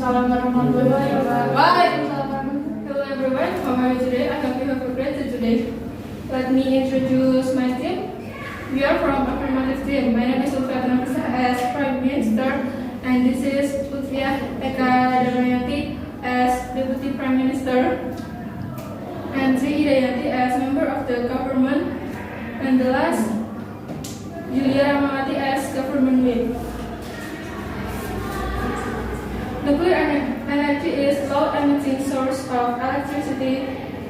Waalaikumsalam warahmatullahi wabarakatuh. Hello everyone, how are you today? I hope you have a great day today. Let me introduce my team. We are from affirmative team. My name is Ulfa Nafisa as Prime Minister, and this is Lutfiah Eka Damayanti as Deputy Prime Minister, and Sri Hidayanti as member of the government, and the last Julia Ramawati as government whip. Nuclear energy is low-emitting source of electricity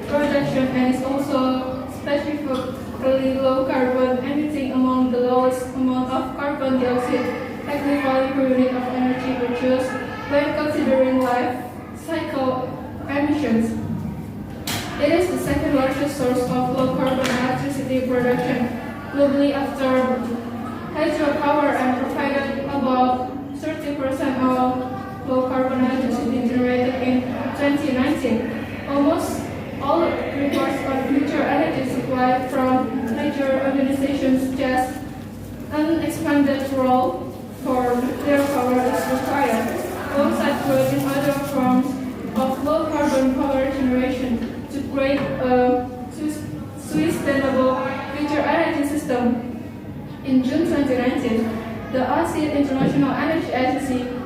production and is also specifically low carbon, emitting among the lowest amount of carbon dioxide equivalent per unit of energy produced when considering life cycle emissions. It is the second largest source of low carbon electricity production globally after hydropower and provided about 30% of low carbon electricity generated in 2019. Almost all reports on future energy supply from major organizations suggest an expanded role for nuclear power is required, alongside creating other forms of low carbon power generation to create a sustainable future energy system. In June 2019, the ASEAN International Energy Agency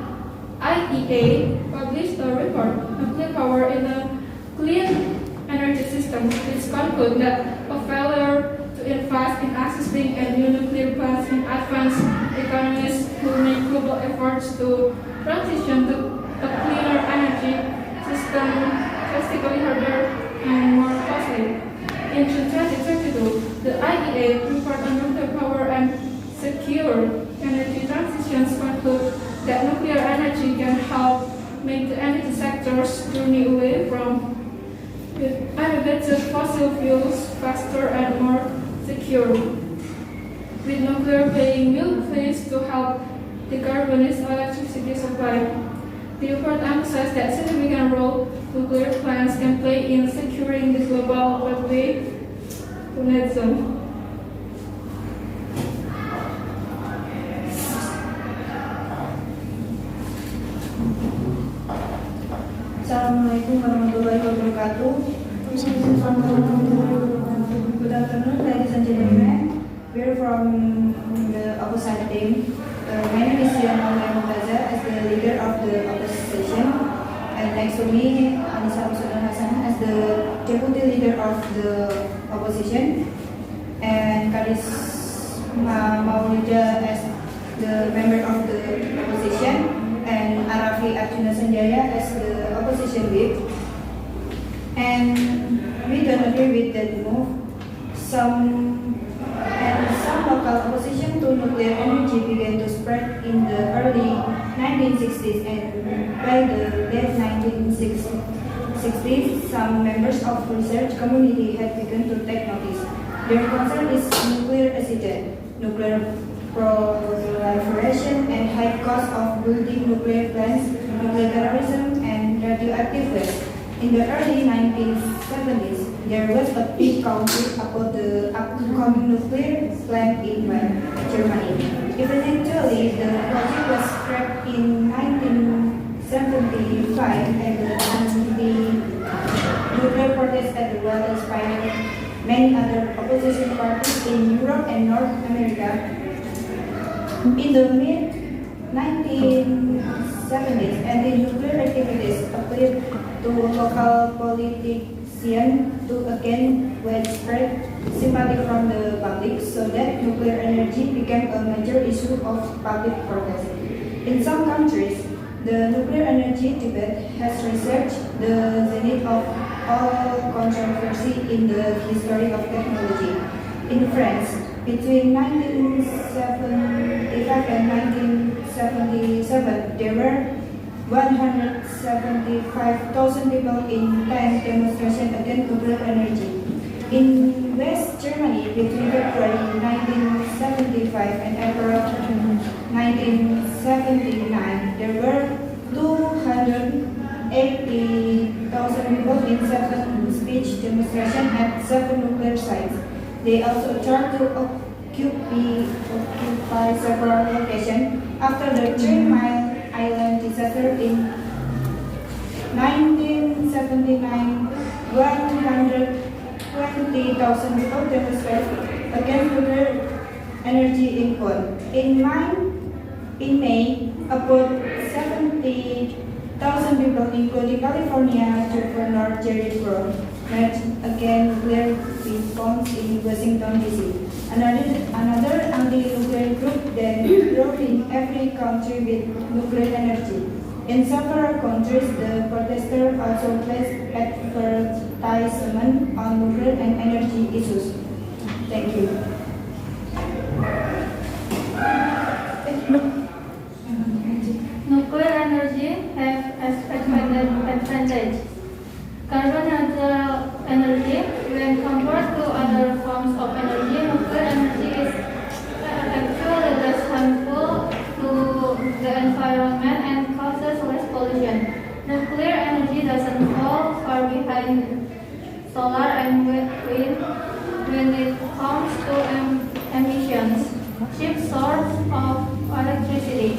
IEA published a report, Nuclear Power in a Clean Energy System, which concluded that a failure to invest in existing and new nuclear plants in advanced economies will make global efforts to transition to a cleaner energy system drastically harder and more costly. In June 2022, the IEA report on nuclear power and secure energy transitions conclude that nuclear energy can help make the energy sector's journey away from innovative fossil fuels faster and more secure, with nuclear playing new place to help decarbonize electricity supply. The report emphasized that significant role nuclear plants can play in securing the global pathway to net zero. Assalamualaikum warahmatullahi wabarakatuh. Good afternoon, ladies and gentlemen. We're from the opposite team. My name is Yana Mumtaza as the leader of the opposition, and next to me, Anissa Rusudon Hasan as the deputy leader of the opposition, and Karisma Maulida as the member of the opposition, and Arafi Arjuna Sanjaya as the opposition whip. And we don't agree with that move. Some local opposition to nuclear energy began to spread in the early 1960s, and by the late 1960s, some members of research community had begun to take notice. Their concern is nuclear accident, nuclear proliferation, and high cost of building nuclear plants, nuclear terrorism, and radioactive waste. In the early 1970s, there was a big conflict about the upcoming nuclear plant in Germany. Eventually, the project was scrapped in 1975, and the anti-nuclear protest at the world inspired many other opposition parties in Europe and North America. In the mid-1970s, anti-nuclear activities appealed to local politicians to gain widespread sympathy from the public, so that nuclear energy became a major issue of public protest. In some countries, the nuclear energy debate has reached the zenith of all controversy in the history of technology. In France, between 1975 and 1977, there were 175,000 people in 10 demonstrations against nuclear energy. In West Germany, between February 1975 and April 1979, there were 280,000 people in 7 speech demonstrations at 7 nuclear sites. They also tried to occupy several locations after the 3 Mile Island disaster in 1979, 120,000 people demonstrated against nuclear energy in Bonn. In May, about 70,000 people, including California Governor Jerry Brown, met against nuclear bombs in Washington, D.C. Another anti-nuclear group then wrote in every country with nuclear energy. In several countries, the protesters also placed advertisement on nuclear and energy issues. Thank you. Nuclear energy has expected advantage. Carbon neutral energy, when compared to other forms of energy, nuclear energy is actually less harmful to the environment and causes less pollution. Nuclear energy doesn't fall far behind solar and wind when it comes to emissions. Cheap source of electricity.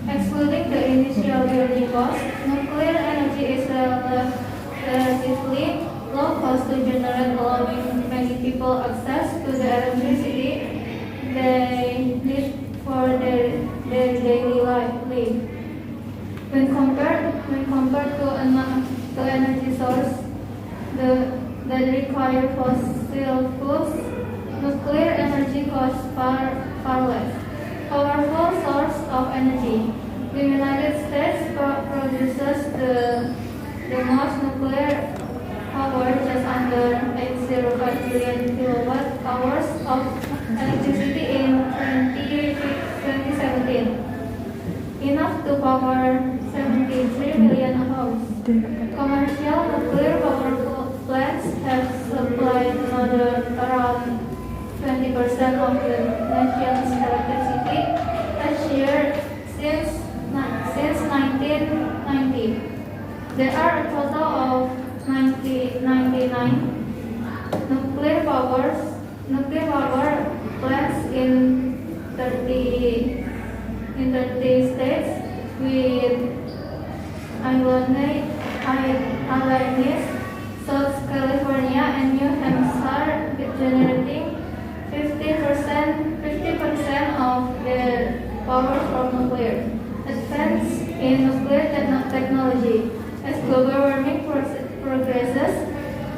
Excluding the initial building cost, nuclear energy is relatively low cost to generate, allowing many people access to the electricity they need for their daily life. When compared to energy source that require fossil fuels, nuclear energy costs far less. Powerful source of energy. The United States produces the most nuclear power, just under 805 billion kilowatt hours of electricity in 2017. Enough to power 73 million homes. Commercial nuclear power plants have supplied around 20% of the nation's electricity last year since 1990. There are a total of 99 nuclear power plants in 30 states, with Illinois, South California, and New Hampshire generating 50% of their power from nuclear. Advance in nuclear technology. As global warming progresses,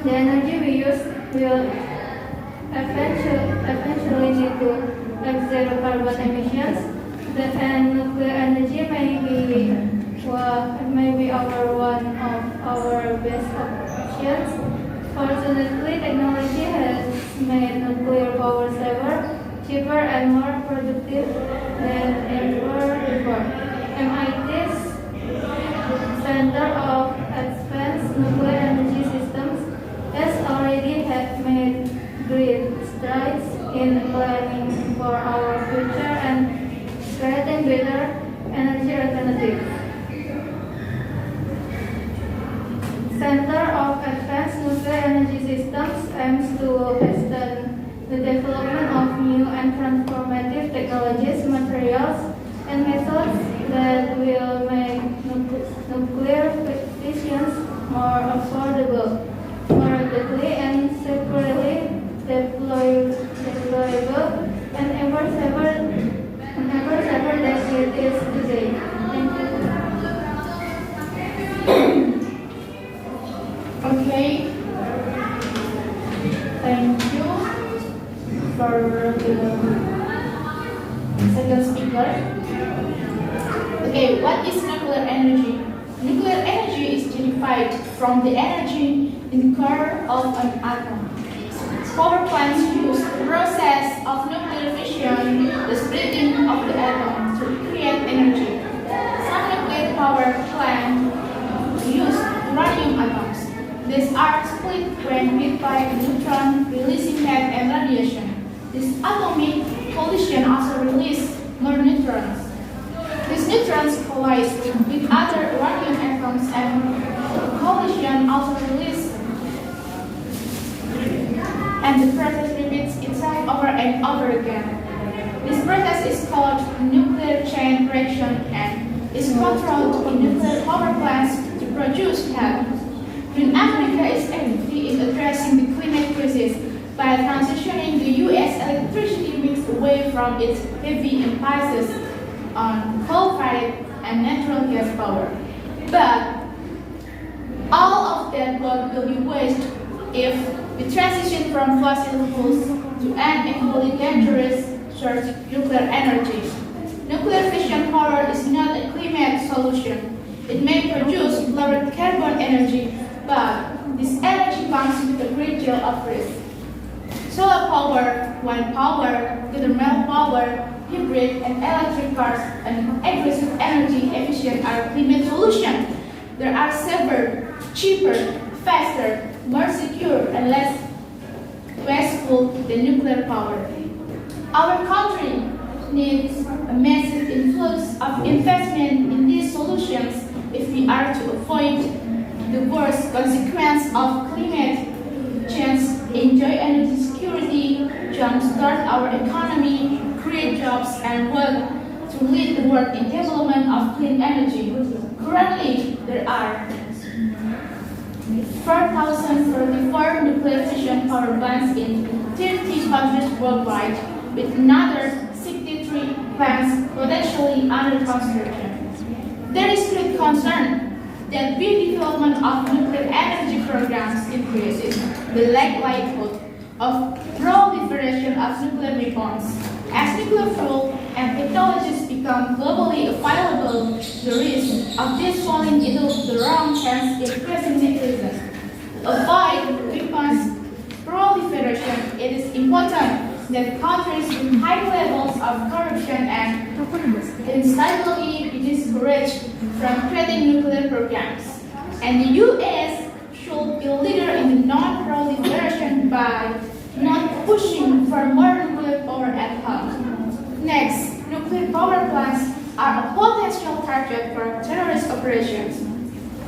the energy we use will eventually need to have zero carbon emissions. And nuclear energy may be one of our best options. Fortunately, technology has made nuclear power safer, cheaper, and more productive than ever before. MIT's Center of Advanced Nuclear Energy Systems has already made great strides in planning for our future and creating better energy alternatives. Center of Advanced Nuclear Energy Systems aims to hasten the development of new and transformative technologies, materials, and methods that will make nuclear fissions more affordable, more rapidly and securely deployable, and ever safer than it is today. Thank you. Okay. Thank you for the second speaker. Okay, what is nuclear energy? Nuclear energy is derived from the energy in the core of an atom. Power plants use the process of nuclear fission, the splitting of the atom, to create energy. Some nuclear power plants use uranium atoms. These are split when hit by a neutron, releasing heat and radiation. This atomic collision also releases more neutrons. These neutrons collide with other uranium atoms, and collision also releases, and the process repeats itself over and over again. This process is called nuclear chain reaction and is controlled in nuclear power plants to produce heat. When America is actively in addressing the climate crisis by transitioning the U.S. electricity mix away from its heavy emphasis on coal-fired and natural gas power. But all of that work will be wasted if we transition from fossil fuels to an equally dangerous source, nuclear energy. Nuclear fission power is not a climate solution. It may produce lower carbon energy, but this energy comes with a great deal of risk. Solar power, wind power, geothermal power, hybrid and electric cars, and aggressive energy efficient are climate solutions. There are safer, cheaper, faster, more secure, and less wasteful than nuclear power. Our country needs a massive influx of investment in these solutions if we are to avoid the worst consequence of climate change, enjoy energy security, jumpstart our economy, create jobs, and work to lead the world in development of clean energy. Currently, there are 4,034 nuclear fission power plants in 30 countries worldwide, with another 63 plants potentially under construction. There is great concern that with development of nuclear energy programs increases the likelihood of proliferation of nuclear weapons. As nuclear fuel and technologies become globally available, the risk of this falling into the wrong hands is increasingly present. Avoid weapons proliferation. It is important that countries with high levels of corruption and instability be discouraged from creating nuclear programs. And the U.S. should be a leader in the non-proliferation by not pushing for more nuclear power at home. Next, nuclear power plants are a potential target for terrorist operations.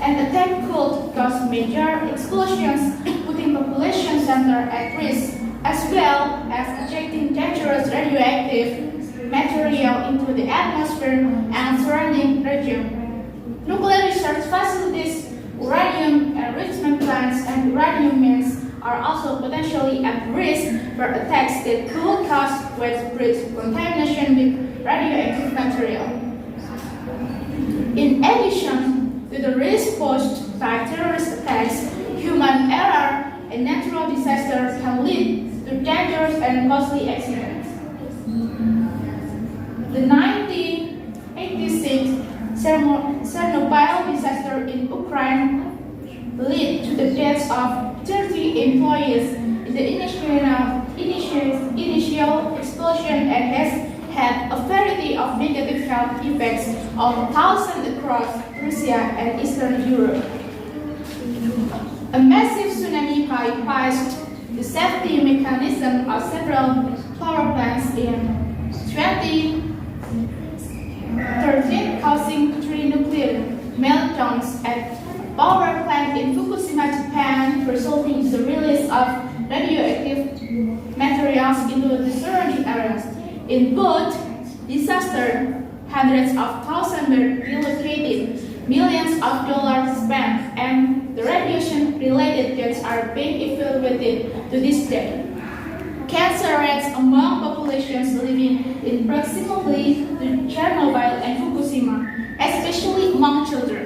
An attack could cause major explosions, putting population centers at risk, as well as ejecting dangerous radioactive material into the atmosphere and surrounding region. Nuclear research facilities, uranium enrichment plants, and uranium mines are also potentially at risk for attacks that could cause widespread contamination with radioactive material. In addition to the risk posed by terrorist attacks, human error and natural disasters can lead to dangerous and costly accidents. The 1986 Chernobyl disaster in Ukraine led to the deaths of 30 employees in the initial explosion and has had a variety of negative health effects on thousands across Russia and Eastern Europe. A massive tsunami bypassed the safety mechanism of several power plants in 2013, causing 3 nuclear meltdowns at power plant in Fukushima, Japan, resulting in the release of radioactive materials into the surrounding areas. In both disasters, hundreds of thousands were relocated, millions of dollars spent, and the radiation-related deaths are being evaluated to this day. Cancer rates among populations living in proximity to Chernobyl and Fukushima, especially among children,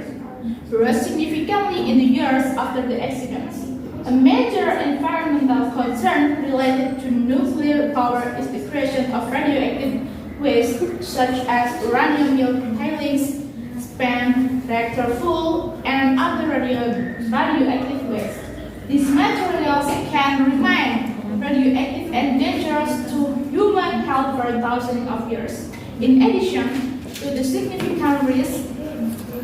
rose significantly in the years after the accidents. A major environmental concern related to nuclear power is the creation of radioactive waste such as uranium tailings, spent reactor fuel, and other radioactive waste. These materials can remain radioactive and dangerous to human health for thousands of years. In addition to the significant risk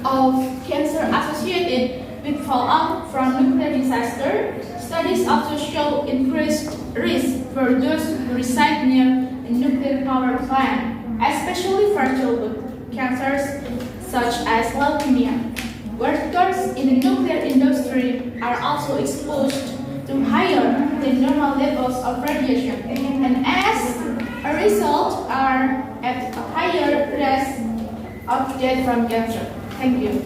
of cancer associated with fallout from nuclear disaster, studies also show increased risk for those who reside near a nuclear power plant, especially for childhood cancers such as leukemia. Workers in the nuclear industry are also exposed to higher than normal levels of radiation, and as a result are at a higher risk of death from cancer. Thank you.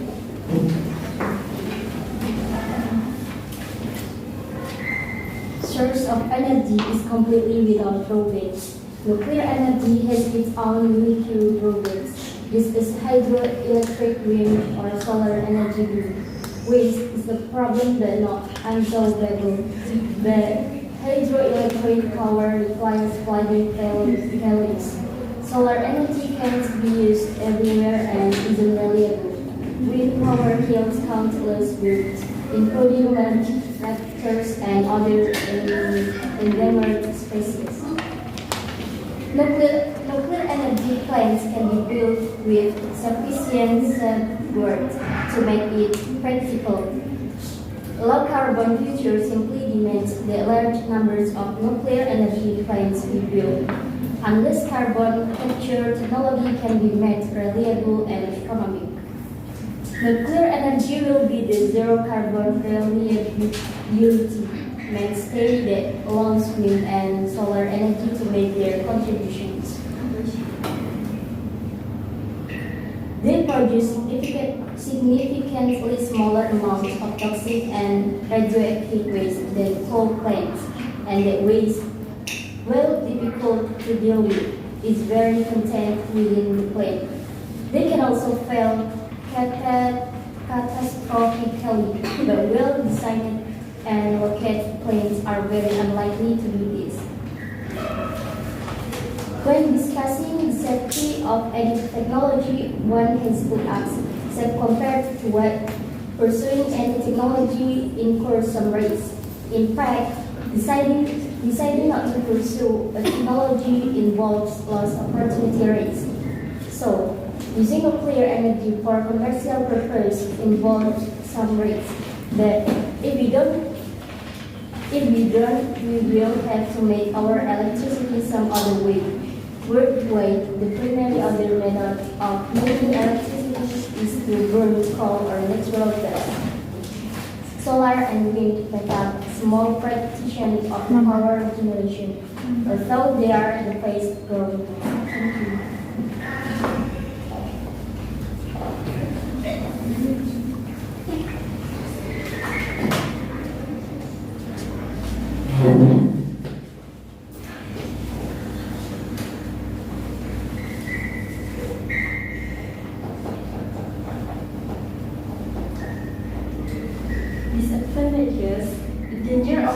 of energy is completely without drawbacks. Nuclear energy has its own unique drawbacks. This is hydroelectric wind or solar energy grid. Waste is a problem but not unsolvable. The hydroelectric power requires flooding calories. Solar energy can be used everywhere and is reliable. Wind power kills countless birds, including large raptors and other endangered species. Nuclear energy plants can be built with sufficient safeguards to make it practical. Low carbon future simply demands that large numbers of nuclear energy plants be built. Unless carbon capture technology can be made reliable and economic. Nuclear energy will be the zero carbon reliability mainstay that allows wind and solar energy to make their contributions. They produce significantly smaller amounts of toxic and radioactive waste than coal plants, and that waste, while difficult to deal with, is very contained within the plant. They can also fail catastrophically, but well-designed and located planes are very unlikely to do this. When discussing the safety of any technology, one has to ask, safe compared to what? Pursuing any technology incurs some risk. In fact, deciding not to pursue a technology involves loss of opportunity risk. So, using nuclear energy for commercial purpose involves some risk. But if we don't, we will have to make our electricity some other way. Worldwide, the primary other method of making electricity is to burn coal or natural gas. Solar and wind make up small fractions of power generation, although they are the fast growing. Thank you. Disadvantages: the danger of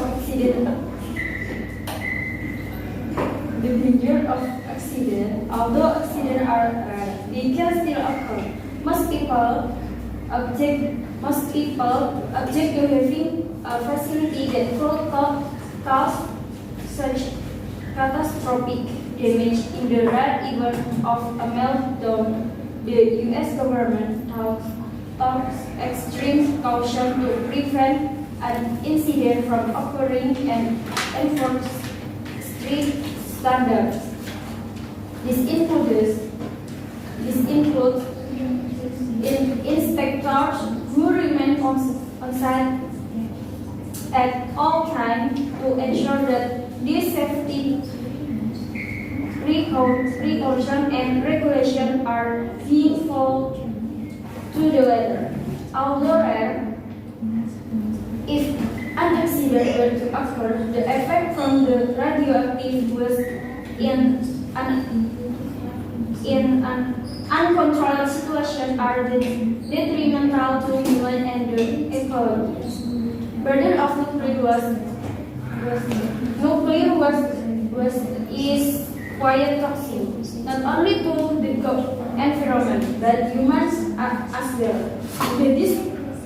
accident. Although accidents are rare, they can still occur. Most people object to having a facility that could cause such catastrophic damage. In the rare event of a meltdown, the U.S. government takes extreme caution to prevent an incident from occurring and enforce strict standards. This includes inspectors who remain on site at all times to ensure that these safety precautions and regulations are being followed to the letter. Although rare, if an accident were to occur, the effect from the radioactive waste in an uncontrolled situation are detrimental to human and the ecology. Burden of nuclear waste is quite toxic, not only to the environment but humans as well.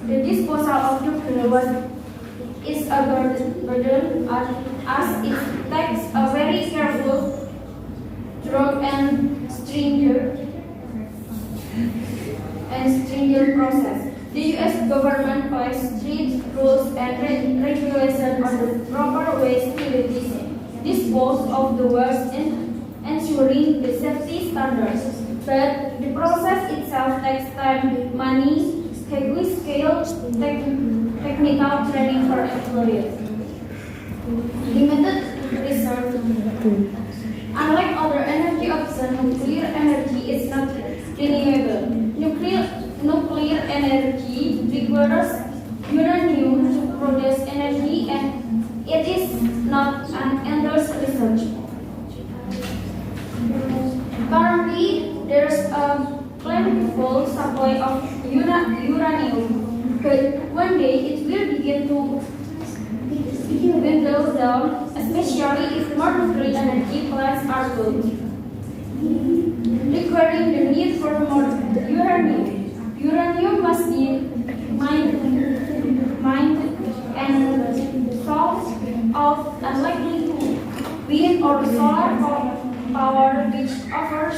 The disposal of nuclear waste is a burden as it takes a very careful, thorough and stringent process. The U.S. government places strict rules and regulations on the proper ways to dispose of the waste and ensuring the safety standards. But the process itself takes time, money, heavy scale, technical training for employees. Limited research. Unlike other energy options, nuclear energy is not renewable. Nuclear energy requires uranium to produce energy, and it is not and endless research. Currently, there's a plentiful supply of uranium, but one day it will begin to dwindle down, especially if more nuclear energy plants are built, requiring the need for more uranium. Uranium must be mined and sourced of unlikely wind or solar power, which offers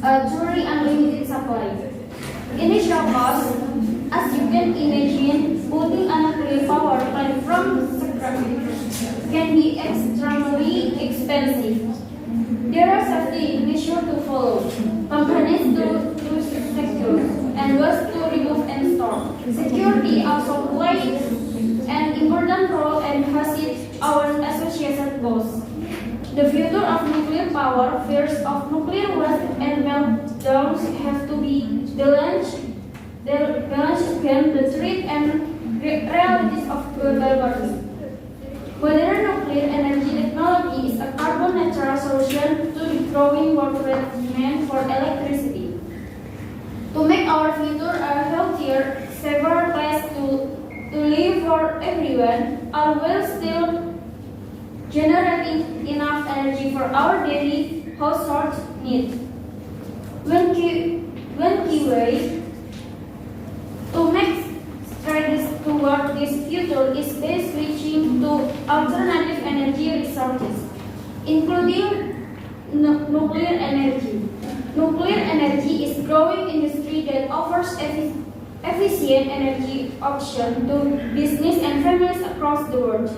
a truly unlimited supply. Initial cost, as you can imagine, putting a nuclear power plant from scratch can be extremely expensive. There are safety measures to follow, components to secure, and waste to remove and store. Security also plays an important role and has its own associated costs. The future of nuclear power, fears of nuclear waste and meltdowns have to be balanced against the threat and realities of global warming. Modern nuclear energy technology is a carbon neutral solution to the growing worldwide demand for electricity. To make our future a healthier, safer place to live for everyone, are while still generating enough energy for our daily household needs. One key way to make strides toward this future is by switching to alternative energy resources, including nuclear energy. Nuclear energy is a growing industry that offers efficient energy options to business and families across the world.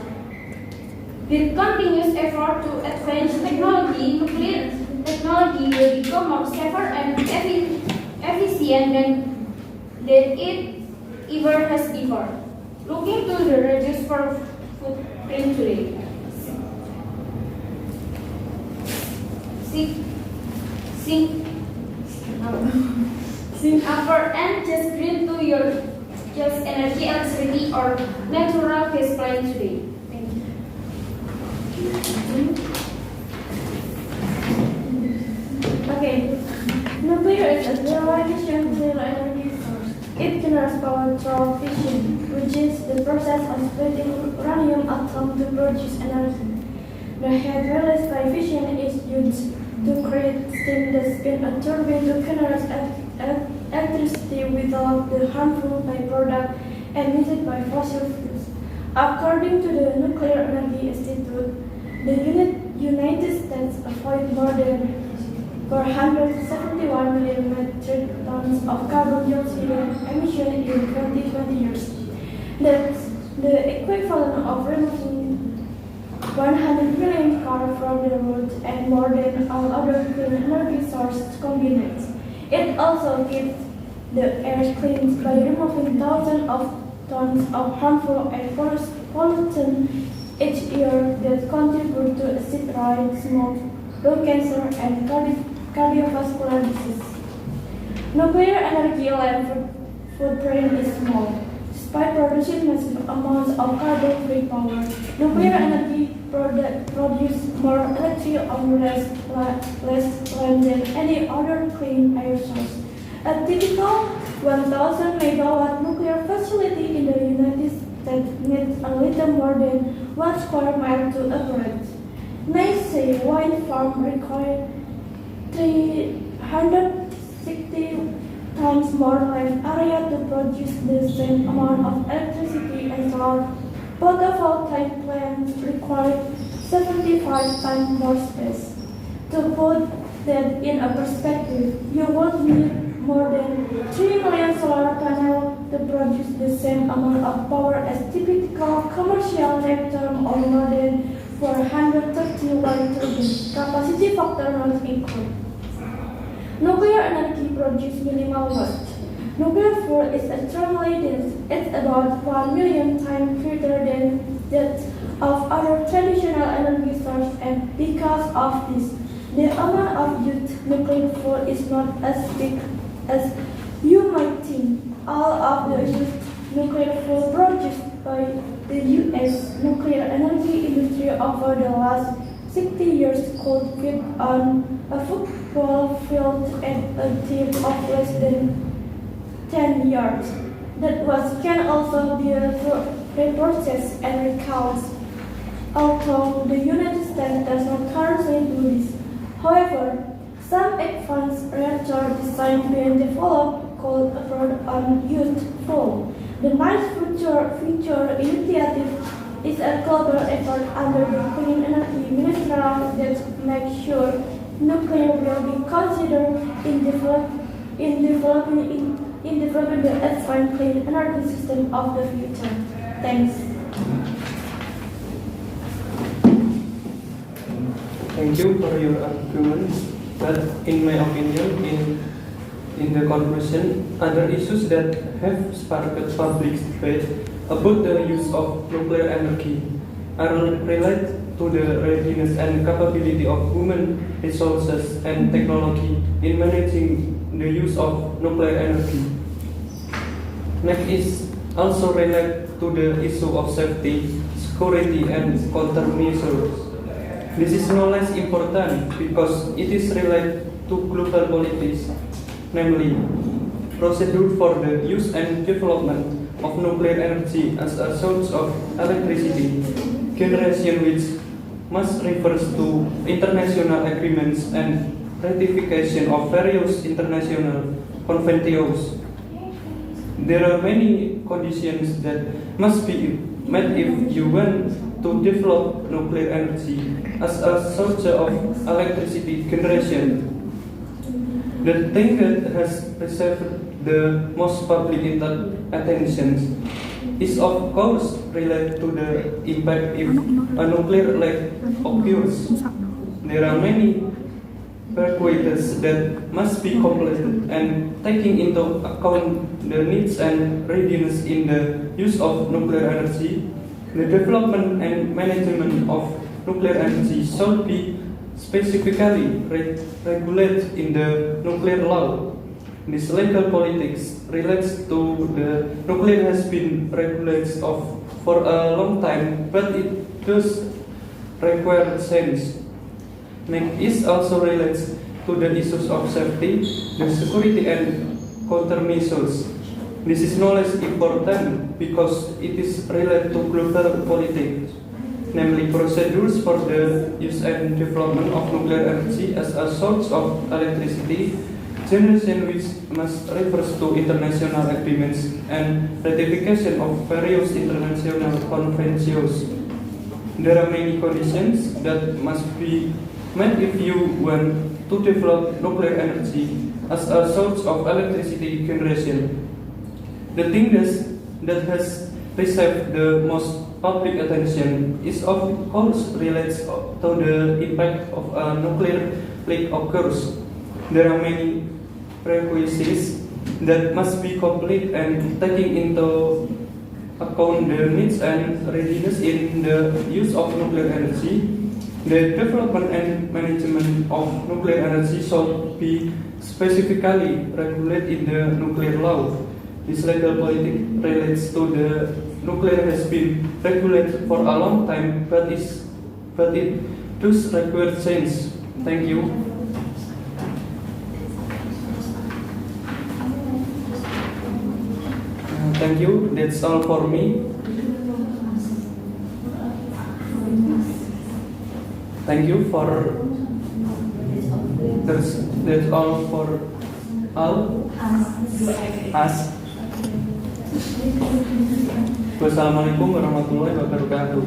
With continuous effort to advance technology, nuclear technology will become more safer and efficient than it ever has before. Looking to the reduce footprint today. Sing upper and just green to your just energy, electricity, or natural gas plant today. Thank you. Okay, nuclear is a zero-emission clean energy source. It generates power through fission, which is the process of splitting uranium atoms to produce energy. The heat released by fission is used to create steam that spins a turbine to generate electricity without the harmful byproduct emitted by fossil fuels. According to the Nuclear Energy Institute, the United States avoided more than 471 million metric tons of carbon dioxide emission in 20 years. That's the equivalent of removing 100 million cars from the road and more than all other clean energy sources combined. It also keeps the air clean by removing thousands of tons of harmful air pollutants each year that contribute to acid rain, smoke, lung cancer, and cardiovascular disease. Nuclear energy land footprint is small. Despite producing massive amounts of carbon-free power, nuclear energy produces more electricity on less land than any other clean air source. A typical 1,000 megawatt nuclear facility in the United States needs a little more than 1 square mile to operate. Naise wind farm requires 360 times more land area to produce the same amount of electricity as our photovoltaic plants require 75 times more space. To put that in a perspective, you would need more than 3 million solar panels to produce the same amount of power as typical commercial reactor or more than 430 wind turbines. Capacity factor not included. Nuclear energy produces minimal waste. Nuclear fuel is extremely dense. It's about 1 million times greater than that of other traditional energy sources, and because of this, the amount of used nuclear fuel is not as big as you might think. All of the used nuclear fuel produced by the U.S. nuclear energy industry over the last 60 years could fit on a football field at a depth of less than 10 yards. That can also be reprocessed and recounted. Although the United States does not currently do this, however, some advanced reactor design being developed called abroad on used fuel. The NICE Future Initiative is a global effort under the Clean Energy Ministry that makes sure nuclear will be considered in developing the advanced clean energy system of the future. Thanks. Thank you for your argument, but in my opinion, in the conclusion, other issues that have sparked public debate about the use of nuclear energy are related to the readiness and capability of human resources and technology in managing the use of nuclear energy. Next is also related to the issue of safety, security, and countermeasures. This is no less important because it is related to global politics, namely procedure for the use and development of nuclear energy as a source of electricity generation, which must refers to international agreements and ratification of various international conventions. There are many conditions that must be met if you want to develop nuclear energy as a source of electricity generation. The thing that has received the most public attention is of course related to the impact if a nuclear leak occurs. There are many prerequisites that must be completed, and taking into account the needs and readiness in the use of nuclear energy, the development and management of nuclear energy should be specifically regulated in the nuclear law. This legal politics relates to the nuclear has been regulated for a long time, but it does require change. Next also relates to the issues of safety, the security, and countermeasures. This is no less important because it is related to global politics, namely procedures for the use and development of nuclear energy as a source of electricity generation, which must refers to international agreements and ratification of various international conventions. There are many conditions that must be met if you want to develop nuclear energy as a source of electricity generation. The thing that has received the most public attention is of course relates to the impact of a nuclear leak occurs. There are many prerequisites that must be complete, and taking into account the needs and readiness in the use of nuclear energy, the development and management of nuclear energy should be specifically regulated in the nuclear law. This legal politics relates to the nuclear has been regulated for a long time, but it does require change. Thank you. Thank you. That's all for me. Thank you for. That's all for all. Us. Wassalamualaikum warahmatullahi wabarakatuh.